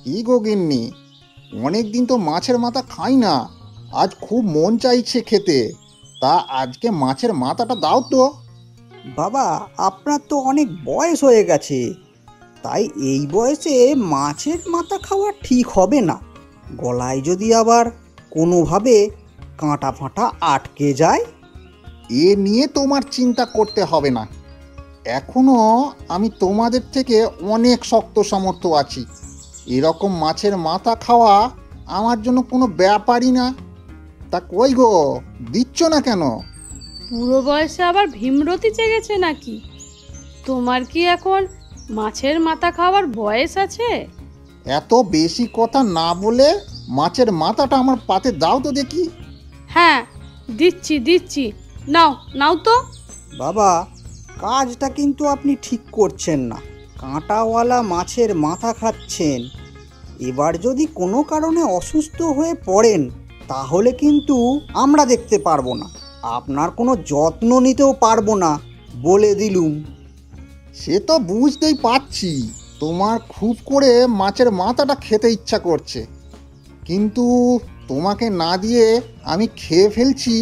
কি গো গিন্নি, অনেক দিন তো মাছের মাথা খাই না। আজ খুব মন চাইছে খেতে। তা আজকে মাছের মাথাটা দাও তো। বাবা, আপনার তো অনেক বয়স হয়ে গেছে, তাই এই বয়সে মাছের মাথা খাওয়া ঠিক হবে না। গলায় যদি আবার কোনোভাবে কাঁটা ফাঁটা আটকে যায়। এ নিয়ে তোমার চিন্তা করতে হবে না। এখনো আমি তোমাদের থেকে অনেক শক্ত সামর্থ্য আছি। এরকম মাছের মাথা খাওয়া আমার জন্য কোনো ব্যাপারই না। তা কই গো, দিচ্ছ না কেন? বুড়ো বয়সে আবার ভীমরতি জেগেছে নাকি? তোমার কি এখন মাছের মাথা খাওয়ার বয়স আছে? এত বেশি কথা না বলে মাছের মাথাটা আমার পাতে দাও তো দেখি। হ্যাঁ, দিচ্ছি দিচ্ছি, নাও নাও তো। বাবা, কাজটা কিন্তু আপনি ঠিক করছেন না। কাঁটাওয়ালা মাছের মাথা খাচ্ছেন। এবার যদি কোনো কারণে অসুস্থ হয়ে পড়েন, তাহলে কিন্তু আমরা দেখতে পারবো না, আপনার কোনো যত্ন নিতেও পারবো না, বলে দিলুম। সে তো বুঝতেই পারছি তোমার খুব করে মাছের মাথাটা খেতে ইচ্ছা করছে, কিন্তু তোমাকে না দিয়ে আমি খেয়ে ফেলছি,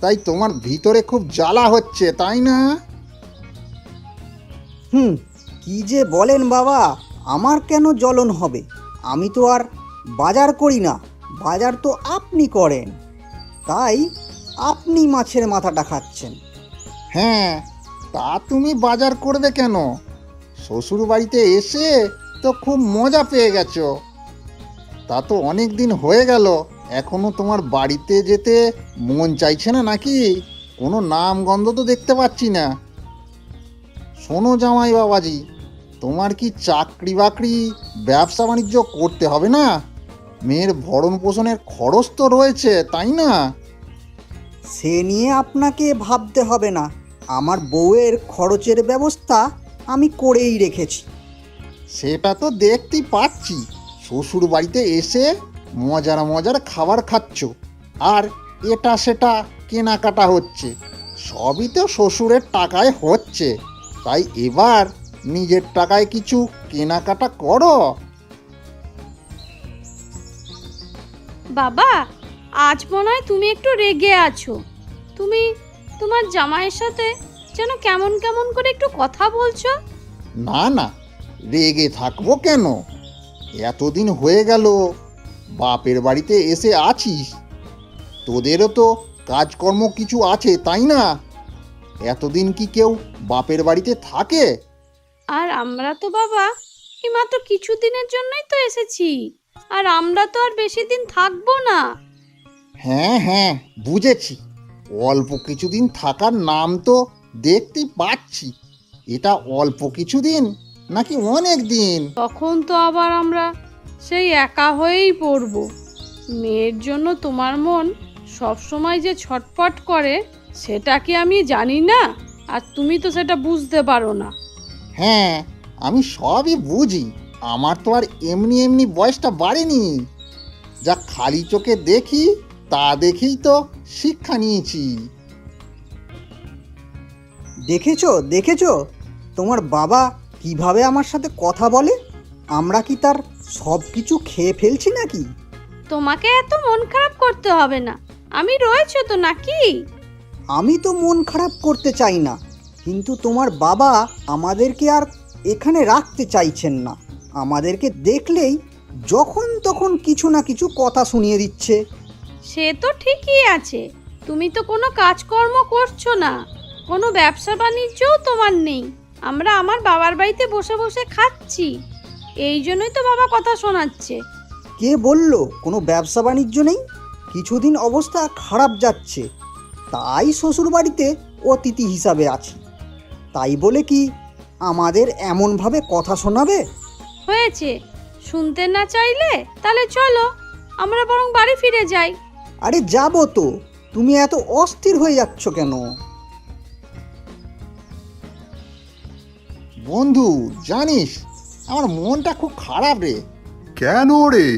তাই তোমার ভিতরে খুব জ্বালা হচ্ছে, তাই না? কি যে বলেন বাবা, আমার কেন জ্বলন হবে? আমি তো আর বাজার করি না, বাজার তো আপনি করেন, তাই আপনি মাছের মাথাটা খাচ্ছেন। হ্যাঁ, তা তুমি বাজার করবে কেন? শ্বশুর বাড়িতে এসে তো খুব মজা পেয়ে গেছো। তা তো অনেক দিন হয়ে গেল, এখনো তোমার বাড়িতে যেতে মন চাইছে না নাকি? কোনো নাম গন্ধ তো দেখতে পাচ্ছি না। শোনো জামাই বাবাজি, তোমার কি চাকরি বাকরি ব্যবসা বাণিজ্য করতে হবে না? মেয়ের ভরণ পোষণের খরচ তো রয়েছে, তাই না? সে নিয়ে আপনাকে ভাবতে হবে না, আমার বউয়ের খরচের ব্যবস্থা আমি করেই রেখেছি। সেটা তো দেখতেই পাচ্ছি, শ্বশুর বাড়িতে এসে মজার মজার খাবার খাচ্ছ, আর এটা সেটা কেনাকাটা হচ্ছে। সবই তো শ্বশুরের টাকায় হচ্ছে, তাই এবার নিজের টাকায় কিছু কেনাকাটা করো। বাবা, আজ মনে হয় তুমি একটু রেগে আছো। তুমি তোমার জামাইয়ের সাথে যেন কেমন কেমন করে একটু কথা বলছো। না না, রেগে থাকবো কেন? এতদিন হয়ে গেল বাপের বাড়িতে এসে আছিস, তোদেরও তো কাজকর্ম কিছু আছে, তাই না? এতদিন কি কেউ বাপের বাড়িতে থাকে? আর আমরা তো বাবা এই মাত্র কিছুদিনের জন্যই তো এসেছি, আর আমরা তো আর বেশি দিন থাকবো না। হ্যাঁ হ্যাঁ, বুঝেছি। অল্প কিছুদিন থাকার নাম তো দেখতেই পাচ্ছি। এটা অল্প কিছুদিন নাকি অনেক দিন? তখন তো আবার আমরা সেই একা হয়েই পড়বো। মেয়ের জন্য তোমার মন সবসময় যে ছটফট করে সেটা কি আমি জানি না? আর তুমি তো সেটা বুঝতে পারো না। হ্যাঁ, আমি সবই বুঝি। আমার তো আর এমনি এমনি বয়সটা বাড়েনি। যা খালি চোখে দেখি তা দেখেই তো শিক্ষা নিয়েছি। দেখেছো দেখেছো, তোমার বাবা কিভাবে আমার সাথে কথা বলে? আমরা কি তার সব কিছু খেয়ে ফেলছি নাকি? তোমাকে এত মন খারাপ করতে হবে না, আমি রয়েছে তো নাকি? আমি তো মন খারাপ করতে চাই না, কিন্তু তোমার বাবা আমাদেরকে আর এখানে রাখতে চাইছেন না। আমাদেরকে দেখলেই যখন তখন কিছু না কিছু কথা শুনিয়ে দিচ্ছে। সে তো ঠিকই আছে, তুমি তো কোনো কাজকর্ম করছো না, কোনো ব্যবসা বাণিজ্যও তোমার নেই। আমরা আমার বাবার বাড়িতে বসে বসে খাচ্ছি, এই জন্যই তো বাবা কথা শোনাচ্ছে। কে বলল কোনো ব্যবসা বাণিজ্য নেই? কিছুদিন অবস্থা খারাপ যাচ্ছে, তাই শ্বশুরবাড়িতে অতিথি হিসাবে আছি। তাই বলে কি আমাদের এমনভাবে কথা শোনাবে? হয়েছে, শুনতে না চাইলে তাহলে চলো আমরা বরং বাড়ি ফিরে যাই। আরে যাবো তো, তুমি এত অস্থির হয়ে যাচ্ছ কেন? বন্ধু, জানিস আমার মনটা খুব খারাপ রে। কেন রে?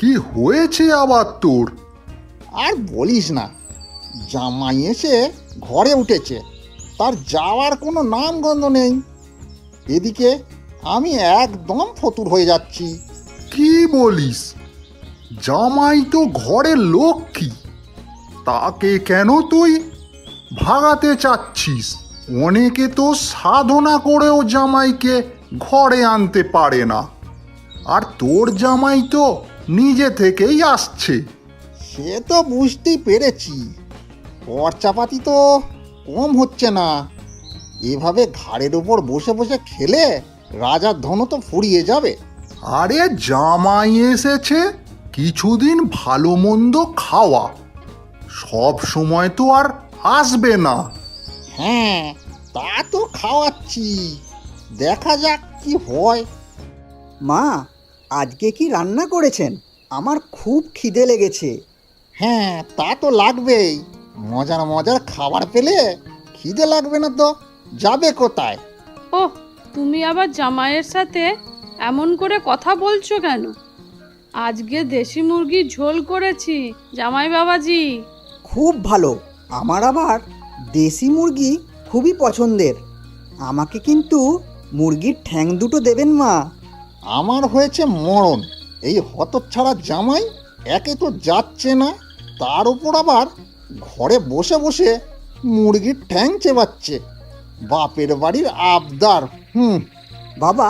কি হয়েছে আবার তোর? আর বলিস না, জামাই এসে ঘরে উঠেছে, তার যাওয়ার কোনো নাম গন্ধ নেই। এদিকে আমি একদম ফতুর হয়ে যাচ্ছি। কি বলিস? জামাই তো ঘরের লক্ষ্মী, তাকে কেন তুই ভাগাতে চাচ্ছিস? অনেকে তো সাধনা করেও জামাইকে ঘরে আনতে পারে না, আর তোর জামাই তো নিজে থেকেই আসছে। সে তো বুঝতেই পেরেছি, খরচাপাতি তো কম হচ্ছে না। এভাবে ঘাড়ের উপর বসে বসে খেলে রাজার ধনও তো ফুরিয়ে যাবে। আরে জামাই এসেছে, কিছুদিন ভালো মন্দ খাওয়া, সব সময় তো আর আসবে না। হ্যাঁ, তা তো খাওয়াচ্ছি, দেখা যাক কি হয়। মা, আজকে কি রান্না করেছেন? আমার খুব খিদে লেগেছে। হ্যাঁ, তা তো লাগবেই। মজার মজার খাবার পেলে খিদে লাগবে না তো যাবে কোথায়? ওহ, তুমি আবার জামাইয়ের সাথে এমন করে কথা বলছো কেন? আজকে দেশি মুরগির ঝোল করেছি জামাই বাবাজি। খুব ভালো। আমার আবার দেশি মুরগি খুবই পছন্দের। আমাকে কিন্তু মুরগির ঠ্যাং দুটো দেবেন মা। আমার হয়েছে মরণ, এই হতচ্ছাড়া জামাই একে তো যাচ্ছে না, তার উপর আবার ঘরে বসে বসে মুরগির ঠ্যাং চেবাচ্ছে। বাপের বাড়ির আবদার। বাবা,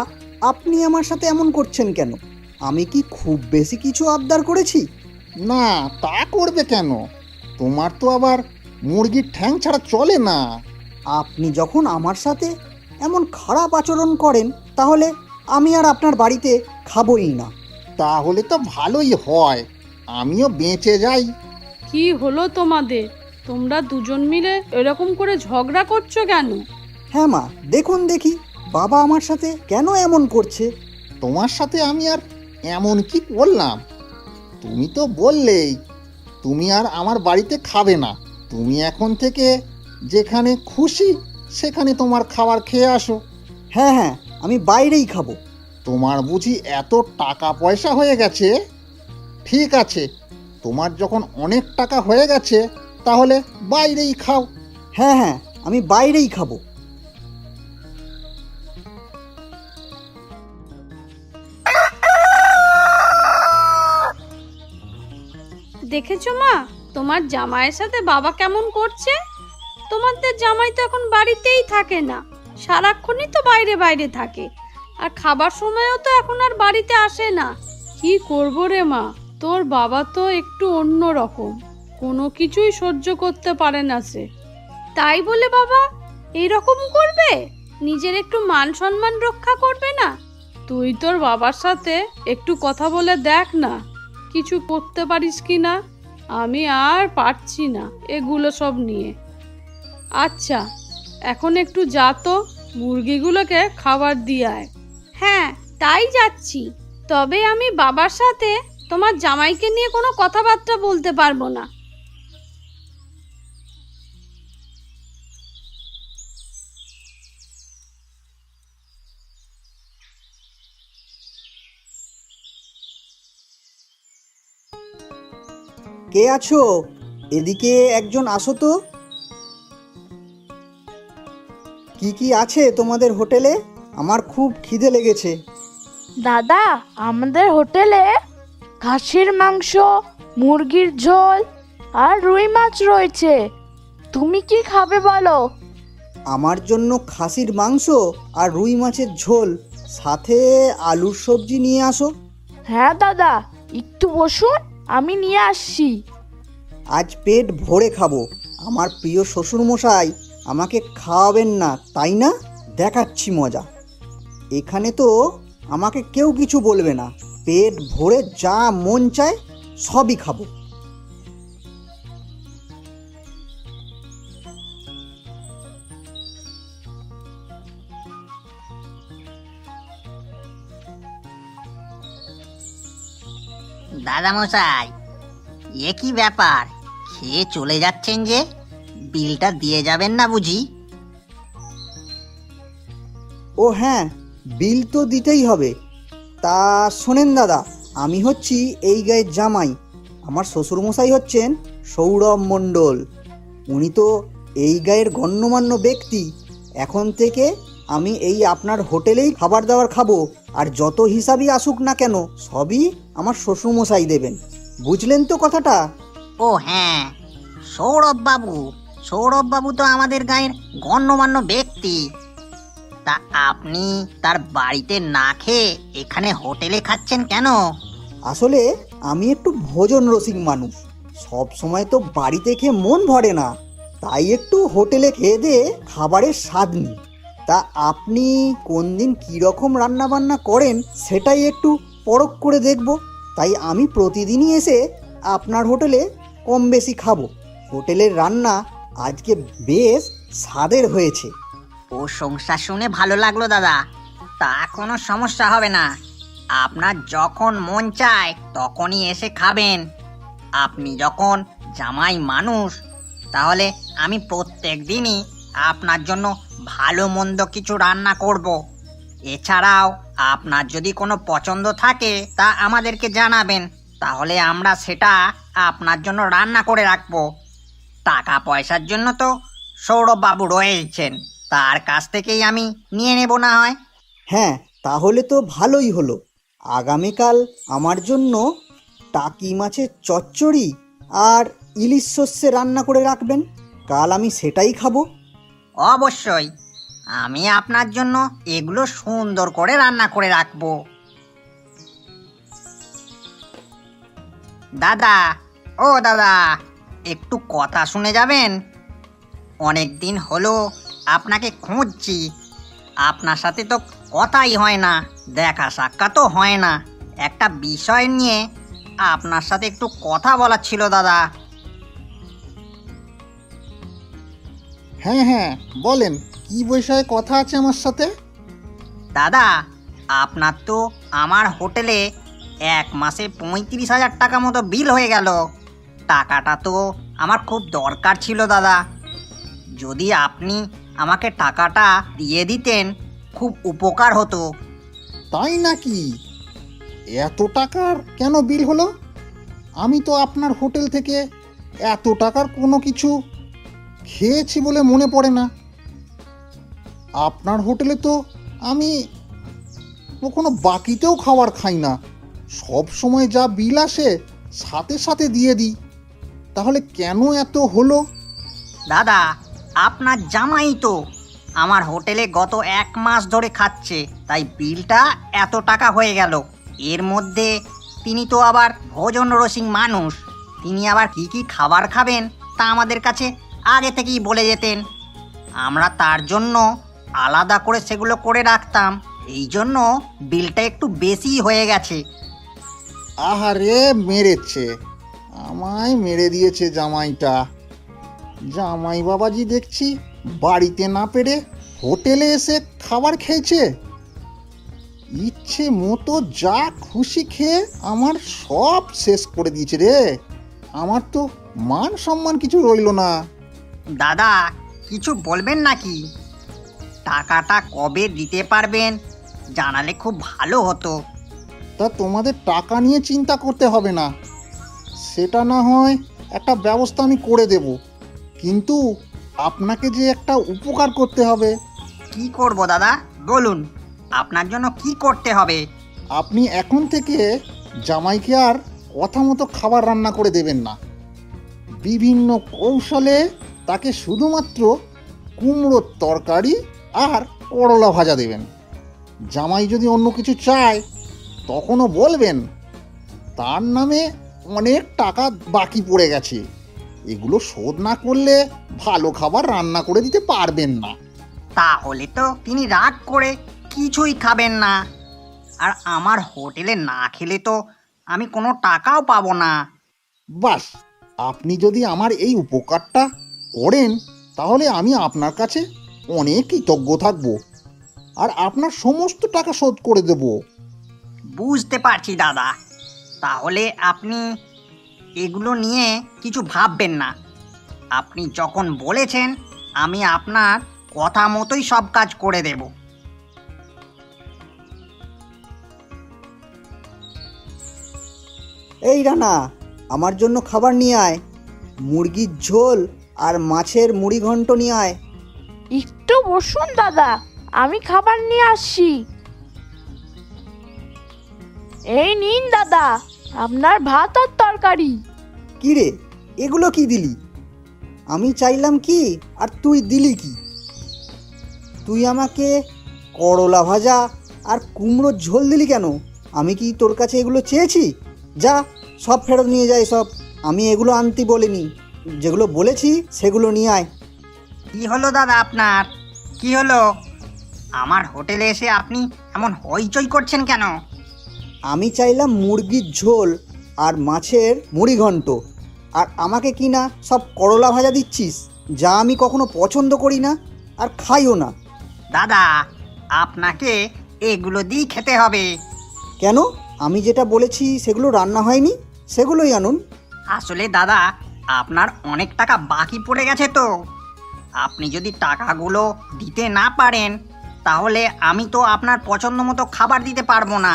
আপনি আমার সাথে এমন করছেন কেন? আমি কি খুব বেশি কিছু আবদার করেছি? না, তা করবে কেন? তোমার তো আবার মুরগির ঠ্যাং ছাড়া চলে না। আপনি যখন আমার সাথে এমন খারাপ আচরণ করেন, তাহলে আমি আর আপনার বাড়িতে খাবই না। তাহলে তো ভালোই হয়, আমিও বেঁচে যাই। কি হলো তোমাদের? তোমরা দুজন মিলে এরকম করে ঝগড়া করছো কেন? হ্যাঁ মা, দেখুন দেখি বাবা আমার সাথে কেন এমন করছে। তোমার সাথে আমি আর এমন কি করলাম? তুমি তো বললেই তুমি আর আমার বাড়িতে খাবে না। তুমি এখন থেকে যেখানে খুশি সেখানে তোমার খাবার খেয়ে আসো। হ্যাঁ হ্যাঁ, আমি বাইরেই খাবো। তোমার বুঝি এত টাকা পয়সা হয়ে গেছে? ঠিক আছে, তোমার যখন অনেক টাকা হয়ে গেছে তাহলে বাইরেই খাও। হ্যাঁ হ্যাঁ, আমি বাইরেই খাবো। দেখেছো মা, তোমার জামাইয়ের সাথে বাবা কেমন করছে? তোমাদের জামাই তো এখন বাড়িতেই থাকে না, সারাক্ষণই তো বাইরে বাইরে থাকে, আর খাবার সময়ও তো এখন আর বাড়িতে আসে না। কি করবো রে মা, তোর বাবা তো একটু অন্য রকম, কোনো কিছুই সহ্য করতে পারে না সে। তাই বলে বাবা এইরকম করবে? নিজের একটু মান সম্মান রক্ষা করবে না? তুই তোর বাবার সাথে একটু কথা বলে দেখ না, কিছু করতে পারিস কি না। আমি আর পারছি না এগুলো সব নিয়ে। আচ্ছা, এখন একটু যা তো, মুরগিগুলোকে খাবার দিয়ে আয়। হ্যাঁ, তাই যাচ্ছি। তবে আমি বাবার সাথে তোমার জামাইকে নিয়ে কোনো কথাবার্তা বলতে পারবো না। কে আছো? এদিকে একজন আসো তো। কি কি আছে তোমাদের হোটেলে? আমার খুব খিদে লেগেছে। দাদা, আমাদের হোটেলে খাসির মাংস, মুরগির ঝোল আর রুই মাছ রয়েছে। তুমি কি খাবে বলো? আমার জন্য খাসির মাংস আর রুই মাছের ঝোল, সাথে আলুর সবজি নিয়ে আসো। হ্যাঁ দাদা, একটু বসুন, আমি নিয়ে আসছি। আজ পেট ভরে খাবো। আমার প্রিয় শ্বশুরমশাই আমাকে খাওয়াবেন না, তাই না? দেখাচ্ছি মজা। এখানে তো আমাকে কেউ কিছু বলবে না, পেট ভরে যা মন চায় সবই খাবো। দাদামশাই, এ কি ব্যাপার? খেয়ে চলে যাচ্ছেন যে? বিলটা দিয়ে যাবেন না বুঝি? ও হ্যাঁ, বিল তো দিতেই হবে। তা শোনেন দাদা, আমি হচ্ছি এই গায়ের জামাই, আমার শ্বশুরমশাই হচ্ছেন সৌরভ মণ্ডল। উনি তো এই গায়ের গণ্যমান্য ব্যক্তি। এখন থেকে আমি এই আপনার হোটেলেই খাবার দাবার খাবো। আর যত হিসাবই আসুক না কেন সবই আমার শ্বশুরমশাই দেবেন। বুঝলেন তো কথাটা? ও হ্যাঁ, সৌরভ বাবু। সৌরভ বাবু তো আমাদের গাঁয়ের গণ্যমান্য ব্যক্তি। তা আপনি তার বাড়িতে না খেয়ে এখানে হোটেলে খাচ্ছেন কেন? আসলে আমি একটু ভোজন রসিক মানুষ, সব সময় তো বাড়িতে খেয়ে মন ভরে না, তাই একটু হোটেলে খেয়ে দিয়ে খাবারের স্বাদ নিই। তা আপনি কোন দিন কীরকম রান্নাবান্না করেন সেটাই একটু পরখ করে দেখব। তাই আমি প্রতিদিনই এসে আপনার হোটেলে কম বেশি খাবো। হোটেলের রান্না আজকে বেশ স্বাদের হয়েছে। প্রশংসা শুনে ভালো লাগলো দাদা। তা কোনো সমস্যা হবে না। আপনার যখন মন চায় তখনই এসে খাবেন। আপনি যখন জামাই মানুষ, তাহলে আমি প্রত্যেক দিনই আপনার জন্য ভালো মন্দ কিছু রান্না করব। এছাড়াও আপনার যদি কোনো পছন্দ থাকে তা আমাদেরকে জানাবেন, তাহলে আমরা সেটা আপনার জন্য রান্না করে রাখবো। টাকা পয়সার জন্য তো সৌরভ বাবু রয়েছেন, তার কাছ থেকেই আমি নিয়ে নেব না হয়। হ্যাঁ, তাহলে তো ভালোই হলো। আগামীকাল আমার জন্য টাকি মাছের চচ্চড়ি আর ইলিশ সর্ষে রান্না করে রাখবেন, কাল আমি সেটাই খাবো। অবশ্যই, আমি আপনার জন্য এগুলো সুন্দর করে রান্না করে রাখবো। দাদা, ও দাদা, একটু কথা শুনে যাবেন? অনেক দিন হলো আপনাকে খুঁজছি। আপনার সাথে তো কথাই হয় না, দেখা সাক্ষাৎও হয় না। একটা বিষয় নিয়ে আপনার সাথে একটু কথা বলার ছিল দাদা। হ্যাঁ হ্যাঁ, বলেন কি বিষয়ে কথা আছে আমার সাথে? দাদা, আপনার তো আমার হোটেলে 1 মাসে 35,000 টাকা মতো বিল হয়ে গেল। টাকাটা তো আমার খুব দরকার ছিল দাদা। যদি আপনি আমাকে টাকাটা দিয়ে দিতেন খুব উপকার হতো। তাই নাকি? এত টাকার কেন বিল হলো? আমি তো আপনার হোটেল থেকে এত টাকার কোনো কিছু খেয়েছি বলে মনে পড়ে না। আপনার হোটেলে তো আমি কখনো বাকিতেও খাবার খাই না, সব সময় যা বিল আসে সাথে সাথে দিয়ে দিই। তাহলে কেন এত হলো? দাদা, আপনার জামাই তো আমার হোটেলে গত 1 মাস ধরে খাচ্ছে, তাই বিলটা এত টাকা হয়ে গেল। এর মধ্যে তিনি তো আবার ভোজন রসিক মানুষ, তিনি আবার কি কি খাবার খাবেন তা আমাদের কাছে আগে থেকেই বলে যেতেন। আমরা তার জন্য আলাদা করে সেগুলো করে রাখতাম, এই জন্য বিলটা একটু বেশি হয়ে গেছে। আহারে, মেরেছে, আমায় মেরে দিয়েছে জামাইটা। জামাই বাবাজি দেখছি বাড়িতে না পেরে হোটেলে এসে খাবার খেয়েছে। ইচ্ছে মতো যা খুশি খেয়ে আমার সব শেষ করে দিয়েছে রে। আমার তো মান সম্মান কিছু রইলো না। দাদা, কিছু বলবেন নাকি? টাকাটা কবে দিতে পারবেন জানালে খুব ভালো হতো। তা তোমাদের টাকা নিয়ে চিন্তা করতে হবে না, সেটা না হয় একটা ব্যবস্থা আমি করে দেব, কিন্তু আপনাকে যে একটা উপকার করতে হবে। কি করব দাদা, বলুন, আপনার জন্য কি করতে হবে? আপনি এখন থেকে জামাইকে আর কথা মতো খাবার রান্না করে দেবেন না। বিভিন্ন কৌশলে তাকে শুধুমাত্র কুমড়োর তরকারি আর করলা ভাজা দেবেন। জামাই যদি অন্য কিছু চায় তখনও বলবেন তার নামে অনেক টাকা বাকি পড়ে গেছে, এগুলো শোধ না করলে ভালো খাবার রান্না করে দিতে পারবেন না। তাহলে তো তিনি রাগ করে কিছুই খাবেন না, আর আমার হোটেলে না খেলে তো আমি কোনো টাকাও পাবো না। বাস, আপনি যদি আমার এই উপকারটা করেন তাহলে আমি আপনার কাছে অনেক কৃতজ্ঞ থাকব, আর আপনার সমস্ত টাকা শোধ করে দেব। বুঝতে পারছি দাদা, তাহলে আপনি এগুলো নিয়ে কিছু ভাববেন না। আপনি যখন বলেছেন আমি আপনার কথা মতোই সব কাজ করে দেব। এই রানা, আমার জন্য খাবার নিয়ে আয়। মুরগির ঝোল আর মাছের মুড়ি ঘন্ট নিয়ে আয়। একটু বসুন দাদা, আমি খাবার নিয়ে আসছি। এই নিন দাদা, আপনার ভাত আর তরকারি। কি রে, এগুলো কি দিলি? আমি চাইলাম কি আর তুই দিলি কি? তুই আমাকে করলা ভাজা আর কুমড়োর ঝোল দিলি কেন? আমি কি তোর কাছে এগুলো চেয়েছি? যা, সব ফেরত নিয়ে যায় সব। আমি এগুলো আনতে বলিনি, যেগুলো বলেছি সেগুলো নিয়ে আয়। কি হলো দাদা আপনার? কি হলো? আমার হোটেলে এসে আপনি এমন হইচই করছেন কেন? আমি চাইলাম মুরগির ঝোল আর মাছের মুড়িঘণ্ট, আর আমাকে কি না সব করলা ভাজা দিচ্ছিস, যা আমি কখনো পছন্দ করি না আর খাইও না। দাদা, আপনাকে এগুলো দিয়েই খেতে হবে। কেন? আমি যেটা বলেছি সেগুলো রান্না হয়নি, সেগুলোই আনুন। আসলে দাদা, আপনার অনেক টাকা বাকি পড়ে গেছে তো। আপনি যদি টাকাগুলো দিতে না পারেন, তাহলে আমি তো আপনার পছন্দ মতো খাবার দিতে পারবো না।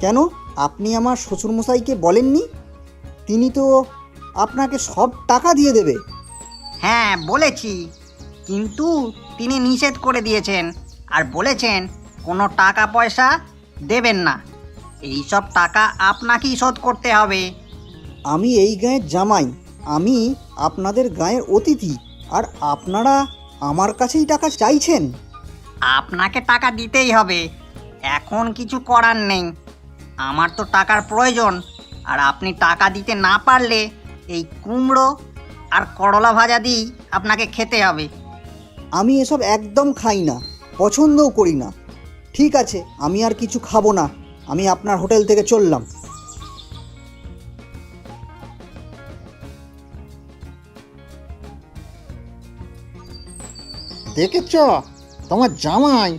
কেন? আপনি আমার শ্বশুরমশাইকে বলেননি? তিনি তো আপনাকে সব টাকা দিয়ে দেবে। হ্যাঁ বলেছি, কিন্তু তিনি নিষেধ করে দিয়েছেন আর বলেছেন কোনো টাকা পয়সা দেবেন না। এই সব টাকা আপনাকেই শোধ করতে হবে। আমি এই গাঁয়ের জামাই, আমি আপনাদের গাঁয়ের অতিথি, আর আপনারা আমার কাছেই টাকা চাইছেন? আপনাকে টাকা দিতেই হবে, এখন কিছু করার নেই। আমার তো টাকার প্রয়োজন, আর আপনি টাকা দিতে না পারলে এই কুমড়ো আর করলা ভাজা দিয়েই আপনাকে খেতে হবে। আমি এসব একদম খাই না, পছন্দও করি না। ঠিক আছে, আমি আর কিছু খাবো না, আমি আপনার হোটেল থেকে চললাম। দেখেছ তোমার জামাই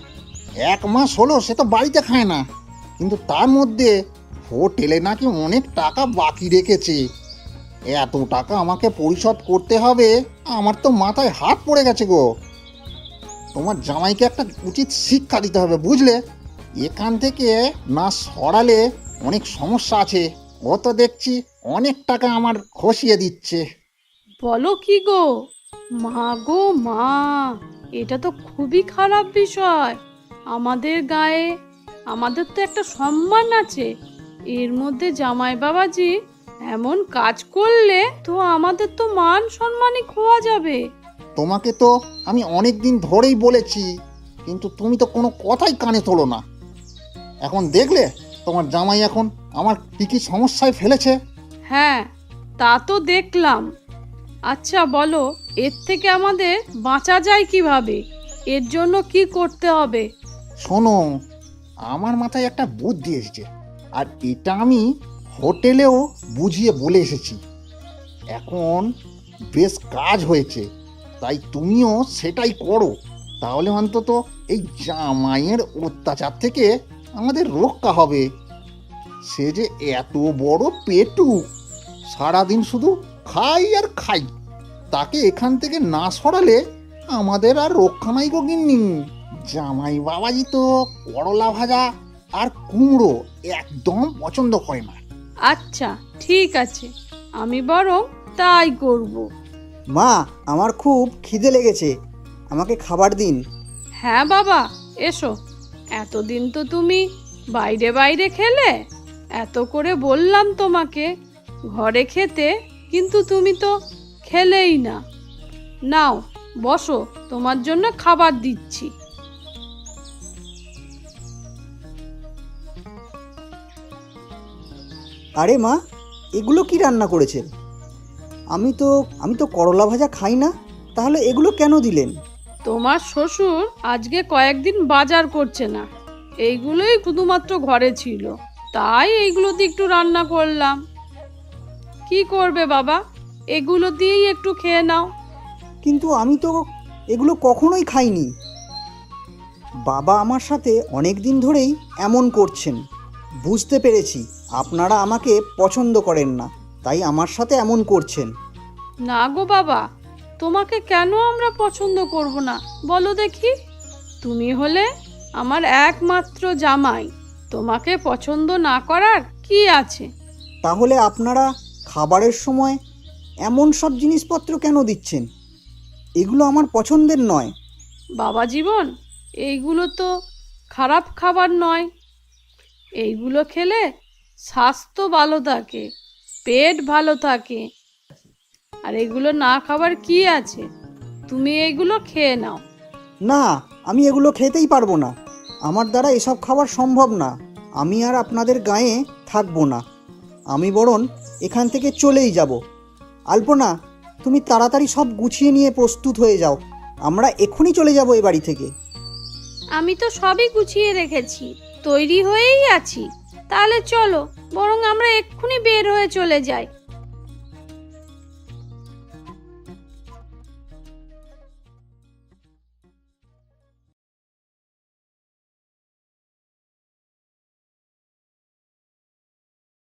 1 মাস হলো সে তো বাড়িতে খায় না, কিন্তু তার মধ্যে হোটেলে নাকি অনেক টাকা বাকি রেখেছে। এত টাকা আমাকে পরিশোধ করতে হবে, আমার তো মাথায় হাত পড়ে গেছে গো। তোমার জামাইকে একটা উচিত শিক্ষা দিতে হবে, বুঝলে? এখান থেকে না সরালে অনেক সমস্যা আছে। ও তো দেখছি অনেক টাকা আমার খসিয়ে দিচ্ছে। বলো কি গো? মা গো মা, এটা তো খুবই খারাপ বিষয়। আমাদের গায়ে আমাদের তো একটা সম্মান আছে, এর মধ্যে জামাই বাবাজি এমন কাজ করলে তো আমাদের তো মান সম্মানই খোয়া যাবে। তোমাকে তো আমি অনেক দিন ধরেই বলেছি, কিন্তু তুমি তো কোনো কথাই কানে তোলো না। এখন দেখলে তোমার জামাই এখন আমার কী কী সমস্যায় ফেলেছে। হ্যাঁ, তা তো দেখলাম। আচ্ছা বলো, এর থেকে আমাদের বাঁচা যায় কিভাবে? এর জন্য কি করতে হবে? শোনো, আমার মাথায় একটা বুদ্ধি এসেছে, আর এটা আমি হোটেলেও বুঝিয়ে বলে এসেছি। এখন বেশ কাজ হয়েছে, তাই তুমিও সেটাই করো। তাহলে অন্তত এই জামাইয়ের অত্যাচার থেকে আমাদের রক্ষা হবে। সে যে এত বড় পেটু, সারাদিন শুধু খাই আর খাই। তাকে এখান থেকে না সরালে আমাদের আর রক্ষা নাই গো গিন্নি। জামাই বাবাজি তো করলা ভাজা আর কুমড়ো একদম পছন্দ করে না। আচ্ছা ঠিক আছে, আমি বরং তাই করব। মা, আমার খুব খিদে লেগেছে, আমাকে খাবার দিন। হ্যাঁ বাবা, এসো। এতদিন তো তুমি বাইরে বাইরে খেলে, এত করে বললাম তোমাকে ঘরে খেতে, কিন্তু তুমি তো খেলেই না। নাও বসো, তোমার জন্য খাবার দিচ্ছি। আরে মা, এগুলো কি রান্না করেছেন? আমি তো করলা ভাজা খাই না, তাহলে এগুলো কেন দিলেন? তোমার শ্বশুর আজকে কয়েকদিন বাজার করছে না, এইগুলোই শুধুমাত্র ঘরে ছিল, তাই এইগুলো দিয়ে একটু রান্না করলাম। কি করবে বাবা, এগুলো দিয়েই একটু খেয়ে নাও। কিন্তু আমি তো এগুলো কখনোই খাইনি। বাবা আমার সাথে অনেক দিন ধরেই এমন করছেন। বুঝতে পেরেছি আপনারা আমাকে পছন্দ করেন না, তাই আমার সাথে এমন করছেন। না গো বাবা, তোমাকে কেন আমরা পছন্দ করব না বলো দেখি? তুমি হলে আমার একমাত্র জামাই, তোমাকে পছন্দ না করার কি আছে? তাহলে আপনারা খাবারের সময় এমন সব জিনিসপত্র কেন দিচ্ছেন? এগুলো আমার পছন্দের নয়। বাবা জীবন, এইগুলো তো খারাপ খাবার নয়, এইগুলো খেলে স্বাস্থ্য ভালো থাকে, পেট ভালো থাকে। আর এগুলো না খাবার কি আছে? তুমি এইগুলো খেয়ে নাও। না, আমি এগুলো খেতেই পারবো না। আমার দ্বারা এসব খাবার সম্ভব না। আমি আর আপনাদের গায়ে থাকবো না। আমি বরং এখান থেকে চলেই যাব। আলপনা, তুমি তাড়াতাড়ি সব গুছিয়ে নিয়ে প্রস্তুত হয়ে যাও। আমরা এক্ষুনি চলে যাব এই বাড়ি থেকে। আমি তো সবই গুছিয়ে রেখেছি, তৈরি হয়েই আছি। তাহলে চলো, বরং আমরা এক্ষুনি বের হয়ে চলে যাই।